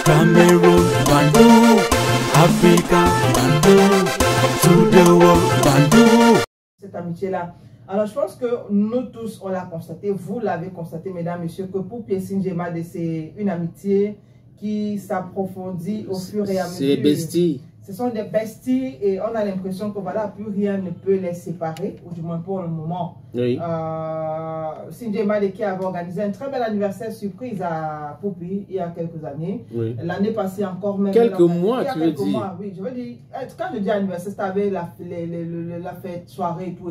Cameroon, Bandung, Africa, Bandung, to the world, Bandung. Cette amitié-là. Alors, je pense que nous tous, on l'a constaté, vous l'avez constaté, mesdames, messieurs, que pour Pierre Sinjemade, c'est une amitié qui s'approfondit au fur et à mesure. C'est des besties. Ce sont des besties et on a l'impression que voilà, plus rien ne peut les séparer, ou du moins pour le moment. Oui. Sinjemade qui avait organisé un très bel anniversaire surprise à Poupi il y a quelques années. Oui. L'année passée encore même. Quelques mois, tu veux dire? Mois, oui, je veux dire, quand je dis anniversaire, c'était la fête, soirée, tout.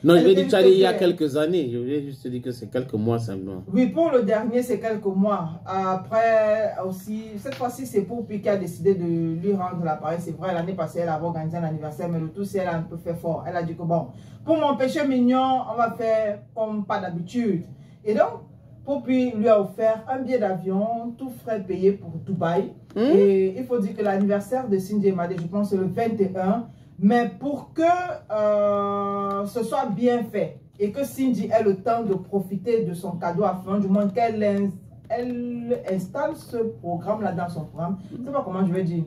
Non, je veux dire, tu as dit il y a quelques années. Je voulais juste te dire que c'est quelques mois simplement. Oui, pour le dernier, c'est quelques mois. Après aussi, cette fois-ci, c'est Poupi qui a décidé de lui rendre l'appareil. C'est vrai, l'année passée, elle avait organisé un anniversaire, mais le tout, c'est elle a un peu fait fort. Elle a dit que bon, pour mon péché mignon, on va faire comme pas d'habitude. Et donc, Poupi lui a offert un billet d'avion, tout frais payé pour Dubaï. Et il faut dire que l'anniversaire de Sinjemade, je pense, c'est le 21. Mais pour que ce soit bien fait et que Cindy ait le temps de profiter de son cadeau afin, du moins qu'elle installe ce programme-là dans son programme. Je ne sais pas comment je vais dire.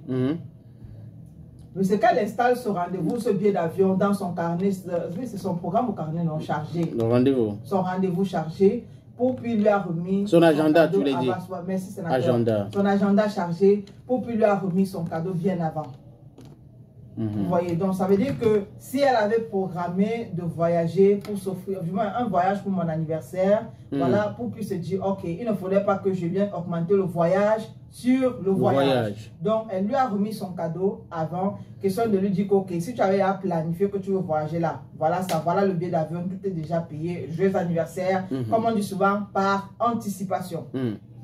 Mais c'est qu'elle installe ce rendez-vous, ce billet d'avion dans son carnet. Oui, c'est son programme au carnet non chargé. Le rendez-vous. Son rendez-vous chargé. Poupi lui a remis son agenda, tu l'as dit. Merci, sénateur. Agenda. Son agenda chargé. Poupi lui a remis son cadeau bien avant. Vous voyez, donc ça veut dire que si elle avait programmé de voyager pour s'offrir, du moins un voyage pour mon anniversaire, voilà, Poupi se dire, ok, il ne faudrait pas que je vienne augmenter le voyage sur le voyage. Donc, elle lui a remis son cadeau avant, question de lui dire, ok, si tu avais à planifier que tu veux voyager là, voilà ça, voilà le billet d'avion, tout est déjà payé, joyeux anniversaire, comme on dit souvent, par anticipation.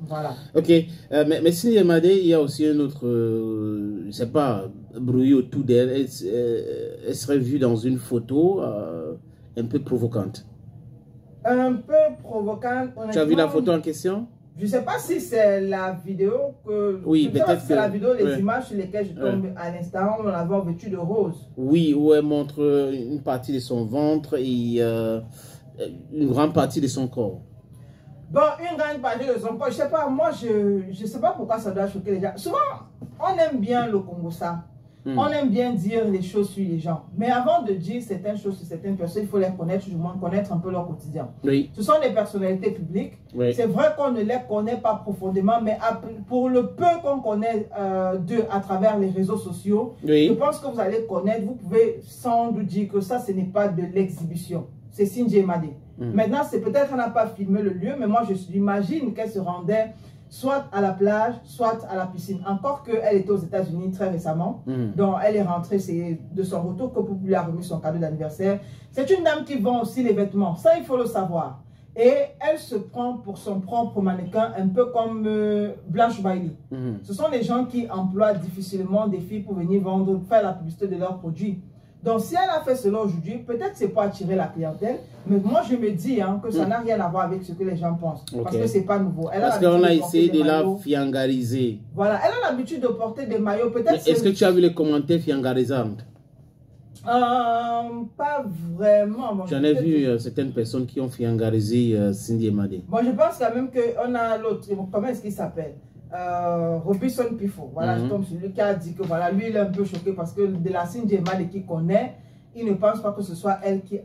Voilà. Ok, mais Sinjemade, il y a aussi un autre, je ne sais pas, bruit autour d'elle. Elle serait vue dans une photo un peu provocante. Un peu provocante. Tu as vu la photo en question? Je ne sais pas si c'est la vidéo que... Oui, peut-être si c'est la vidéo, les images sur lesquelles je tombe à l'instant, on la voit vêtue de rose. Oui, où elle montre une partie de son ventre et une grande partie de son corps. Bon, une grande partie de son corps, je sais pas, moi, je sais pas pourquoi ça doit choquer les gens. Souvent, on aime bien le Congo ça. On aime bien dire les choses sur les gens. Mais avant de dire certaines choses sur certaines personnes, il faut les connaître, du moins connaître un peu leur quotidien. Oui. Ce sont des personnalités publiques. Oui. C'est vrai qu'on ne les connaît pas profondément, mais pour le peu qu'on connaît d'eux à travers les réseaux sociaux, je pense que vous allez connaître, vous pouvez sans doute dire que ça, ce n'est pas de l'exhibition. C'est Sinjemade. Maintenant, c'est peut-être qu'elle n'a pas filmé le lieu, mais moi, je m'imagine qu'elle se rendait soit à la plage, soit à la piscine. Encore qu'elle était aux États-Unis très récemment. Donc, elle est rentrée, c'est de son retour que Poupi lui a remis son cadeau d'anniversaire. C'est une dame qui vend aussi les vêtements. Ça, il faut le savoir. Et elle se prend pour son propre mannequin, un peu comme Blanche Bailey. Ce sont les gens qui emploient difficilement des filles pour venir vendre, faire la publicité de leurs produits. Donc, si elle a fait cela aujourd'hui, peut-être c'est pour attirer la clientèle. Mais moi, je me dis que ça n'a rien à voir avec ce que les gens pensent. Parce que ce n'est pas nouveau. Parce qu'on a essayé de la fiangariser. Voilà, elle a l'habitude de porter des maillots. Est-ce que tu as vu les commentaires fiangarisants? Pas vraiment. J'en ai vu certaines personnes qui ont fiangarisé Sinjemade. Bon, je pense quand même qu'on a l'autre. Comment est-ce qu'il s'appelle? Robinson Pifo, voilà, je tombe sur lui qui a dit que voilà, lui il est un peu choqué parce que de la Sinjemade qu'il connaît, il ne pense pas que ce soit elle qui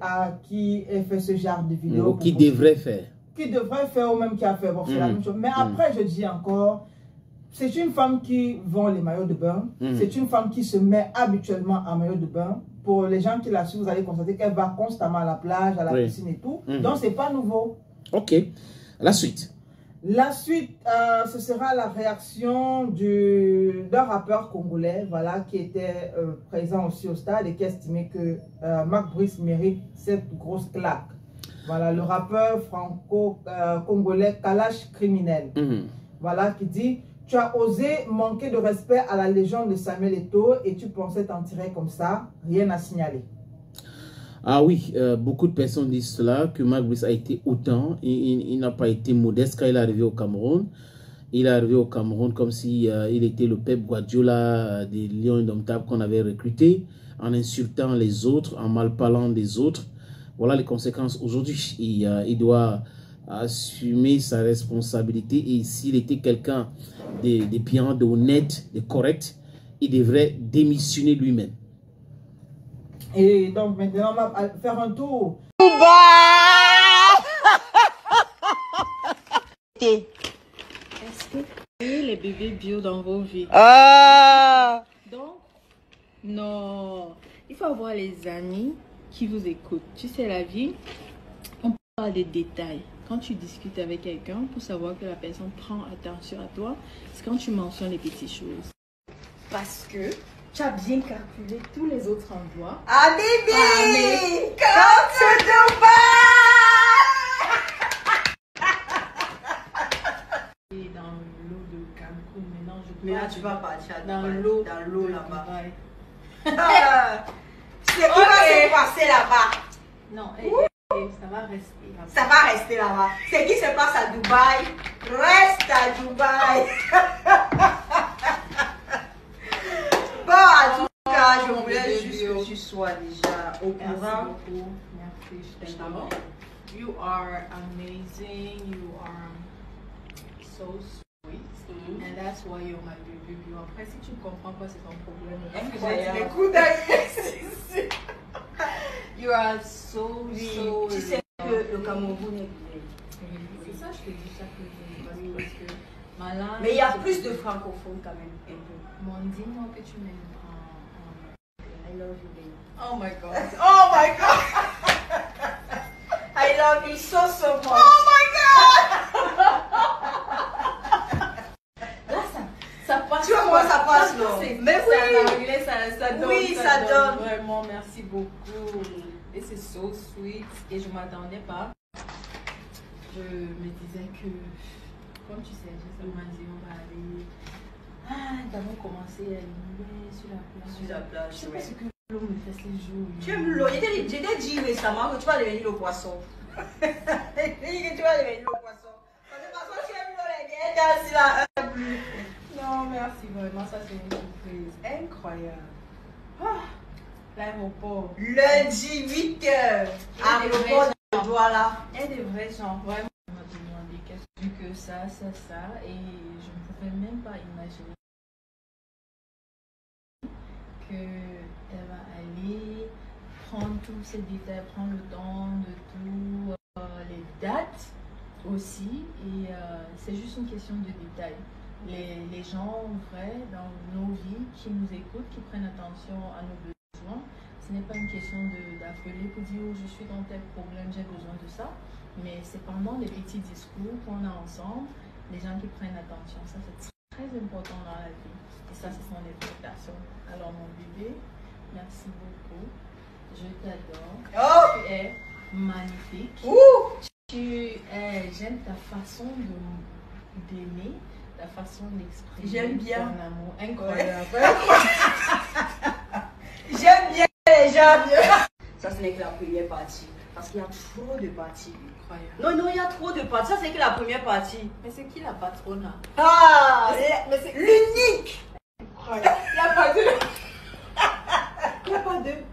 ait fait ce genre de vidéo. Qui devrait faire. Qui devrait faire ou même qui a fait, bon, c'est la même chose. Mais après, je dis encore, c'est une femme qui vend les maillots de bain, c'est une femme qui se met habituellement en maillot de bain. Pour les gens qui la suivent, vous allez constater qu'elle va constamment à la plage, à la piscine et tout. Donc, c'est pas nouveau. Ok, la suite. La suite, ce sera la réaction d'un rappeur congolais, voilà, qui était présent aussi au stade et qui estimait que Mac Brice mérite cette grosse claque. Voilà, le rappeur franco-congolais Kalash Criminel. Voilà, qui dit: tu as osé manquer de respect à la légende de Samuel Eto'o et tu pensais t'en tirer comme ça, rien à signaler. Ah oui, beaucoup de personnes disent cela, que Mac Brice a été autant, il n'a pas été modeste quand il est arrivé au Cameroun. Il est arrivé au Cameroun comme si il était le Pep Guardiola des Lions indomptables qu'on avait recruté, en insultant les autres, en mal parlant des autres. Voilà les conséquences aujourd'hui. Il doit assumer sa responsabilité. Et s'il était quelqu'un de bien, d'honnête, de correct, il devrait démissionner lui-même. Et donc maintenant, on va faire un tour. Est-ce que vous avez les bébés bio dans vos vies? Donc, non. Il faut avoir les amis qui vous écoutent. Tu sais, la vie, on parle des détails. Quand tu discutes avec quelqu'un, pour savoir que la personne prend attention à toi, c'est quand tu mentionnes les petites choses. Parce que tu as bien calculé tous les autres endroits. Ah, Bibi! Come to Dubai! Et dans l'eau de Cancun, maintenant je Mais là, tu vas partir dans Dubaï, l'eau dans l'eau de là-bas. Dubaï. Ce qui va se passer là-bas, Non, ça va rester là-bas. ça va rester là-bas. Ce qui se passe à Dubaï, reste à Dubaï. Bon, en tout cas, je voulais juste que tu sois déjà au Merci courant. beaucoup. Merci, je t'aime. You are amazing. You are so sweet. And that's why you're my baby. Après, si tu ne comprends pas, c'est ton problème. J'ai des coups d'œil. You are so, Oui, so tu sais que le Cameroun est bien. C'est ça, je te dis chaque jour. Parce que ma langue. Mais il y a plus de francophones quand même, un peu. Mon dis-moi que tu m'aimes I love you, baby. Oh my god. Oh my god! I love you so much. Oh my god! Là, ça passe. Tu vois comment ça passe, là? Mais oui. en anglais, ça donne. Oui, ça donne. Vraiment, merci beaucoup. Et c'est so sweet. Et je ne m'attendais pas. Je me disais que, comme tu sais, j'ai seulement dit, on va aller. Ah, nous avons commencé à aller sur la plage. Sur la plage, Je sais ouais. pas ce que l'eau me fait ces jours. Tu aimes l'eau? Je t'ai dit récemment que tu vas devenir le poisson. Je t'ai dit que tu vas devenir le poisson. Parce que parce que tu aimes l'eau, les gars, t'es assis là. Non, merci vraiment. Ça, c'est une surprise incroyable. Ah, l'aéroport. Lundi 8h. À l'aéroport de Douala. Et des vrais gens, vraiment, on m'a demandé qu'est-ce que ça, et je ne pouvais même pas imaginer qu'elle va aller prendre tous ces détails, prendre le temps de tout, les dates aussi, et c'est juste une question de détails. Les gens vrais dans nos vies qui nous écoutent, qui prennent attention à nos besoins, ce n'est pas une question d'appeler pour dire oh, je suis dans tel problème, j'ai besoin de ça. Mais c'est pendant les petits discours qu'on a ensemble, les gens qui prennent attention. Ça, c'est très important dans la vie. Et ça, ce sont les prestations. Alors, mon bébé, merci beaucoup. Je t'adore. Oh! Tu es magnifique. Ouh! J'aime ta façon d'aimer, ta façon d'exprimer J'aime bien. ton amour. Incroyable. J'aime bien les gens. Ça, ce n'est que la première partie. Parce qu'il y a trop de parties. Incroyable. Non, il y a trop de parties. Ça, c'est que la première partie. Mais c'est qui la patronne? Ah! Mais c'est L'unique! incroyable. Il n'y a pas deux. Il n'y a pas deux.